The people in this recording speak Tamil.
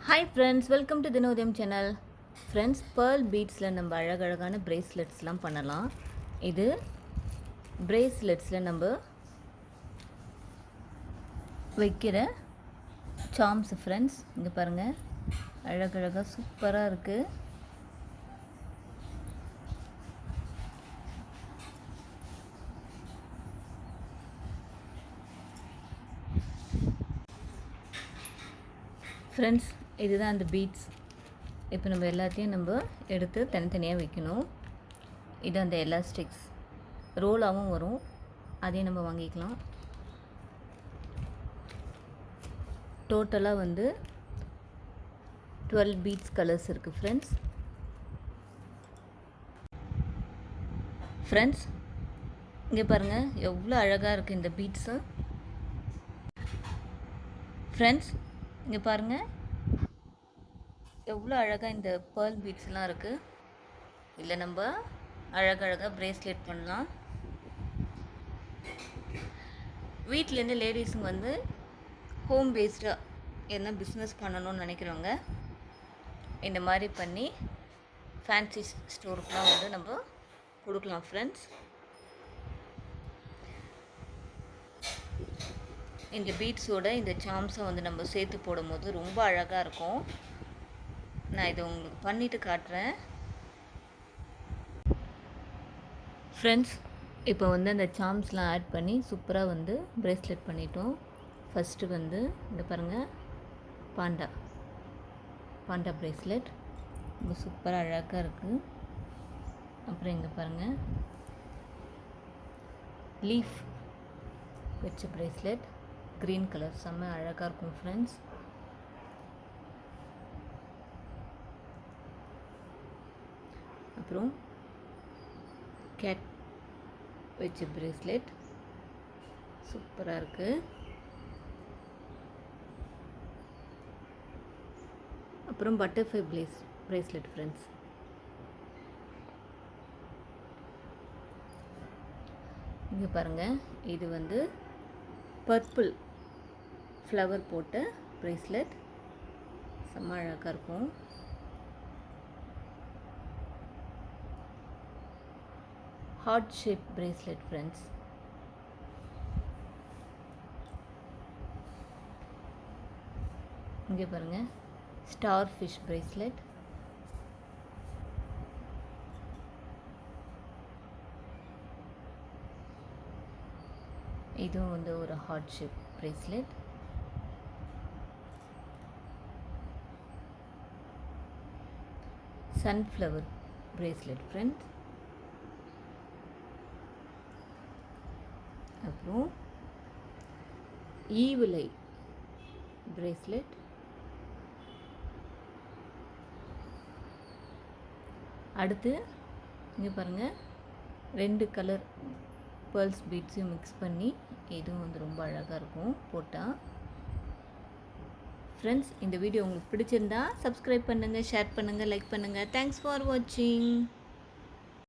Hi friends, welcome to Dinodayam channel. Friends, pearl பீட்ஸில் நம்ம அழகழகான பிரேஸ்லெட்ஸ்லாம் பண்ணலாம். இது பிரேஸ்லெட்ஸில் நம்ம வைக்கிற சாம்ஸ் ஃப்ரெண்ட்ஸ். இங்கே பாருங்கள், அழகழகாக சூப்பராக இருக்குது. ஃப்ரெண்ட்ஸ், இதுதான் அந்த பீட்ஸ். இப்போ நம்ம எல்லாத்தையும் நம்ம எடுத்து தனித்தனியாக வைக்கணும். இது அந்த எலாஸ்டிக்ஸ் ரோலாகவும் வரும், அதையும் நம்ம வாங்கிக்கலாம். டோட்டலாக வந்து 12 பீட்ஸ் கலர்ஸ் இருக்குது ஃப்ரெண்ட்ஸ். ஃப்ரெண்ட்ஸ், இங்கே பாருங்கள் எவ்வளோ அழகாக இருக்குது இந்த பீட்ஸு. ஃப்ரெண்ட்ஸ், இங்கே பாருங்கள் எவ்வளோ அழகாக இந்த பேர்ல் பீட்ஸ்லாம் இருக்குது. இல்லை நம்ம அழகழகாக பிரேஸ்லெட் பண்ணலாம். வீட்டிலேருந்து லேடிஸுங்க வந்து ஹோம் பேஸ்டாக என்ன பிஸ்னஸ் பண்ணணும்னு நினைக்கிறவங்க இந்த மாதிரி பண்ணி ஃபேன்சி ஸ்டோருக்குலாம் வந்து நம்ம கொடுக்கலாம் ஃப்ரெண்ட்ஸ். இந்த பீட்ஸோட இந்த சாம்ஸை வந்து நம்ம சேர்த்து போடும்போது ரொம்ப அழகாக இருக்கும். நான் இதை உங்களுக்கு பண்ணிவிட்டு காட்டுறேன் ஃப்ரெண்ட்ஸ். இப்போ வந்து அந்த சாம்ஸ்லாம் ஆட் பண்ணி சூப்பராக வந்து பிரேஸ்லெட் பண்ணிட்டோம். ஃபஸ்ட்டு வந்து இந்த பாருங்கள், பாண்டா பிரேஸ்லெட் ரொம்ப சூப்பராக அழகாக இருக்குது. அப்புறம் இங்கே பாருங்கள், லீஃப் வச்ச பிரேஸ்லெட் க்ரீன் கலர் செம்ம அழகாக இருக்கும் ஃப்ரெண்ட்ஸ். அப்புறம் கேட் வச்ச பிரேஸ்லெட் சூப்பராக இருக்குது. அப்புறம் பட்டர்ஃப்ளை பிரேஸ்லெட் ஃப்ரெண்ட்ஸ். இங்கே பாருங்கள், இது வந்து பர்பிள் ஃப்ளவர் போட்ட பிரேஸ்லெட் செம்ம அழகாக இருக்கும். Heart shape bracelet friends. இங்கே பாருங்கள், ஸ்டார் ஃபிஷ் பிரேஸ்லெட். இதுவும் வந்து ஒரு heart shape bracelet. Sunflower bracelet friends. அப்புறம் ஈவிலை பிரேஸ்லெட். அடுத்து இங்கே பாருங்கள், 2 கலர் பேர்ல்ஸ் பீட்ஸையும் மிக்ஸ் பண்ணி இதுவும் வந்து ரொம்ப அழகாக இருக்கும் போட்டால். ஃப்ரெண்ட்ஸ், இந்த வீடியோ உங்களுக்கு பிடிச்சிருந்தா சப்ஸ்கிரைப் பண்ணுங்கள், ஷேர் பண்ணுங்கள், லைக் பண்ணுங்கள். தேங்க்ஸ் ஃபார் வாட்சிங்.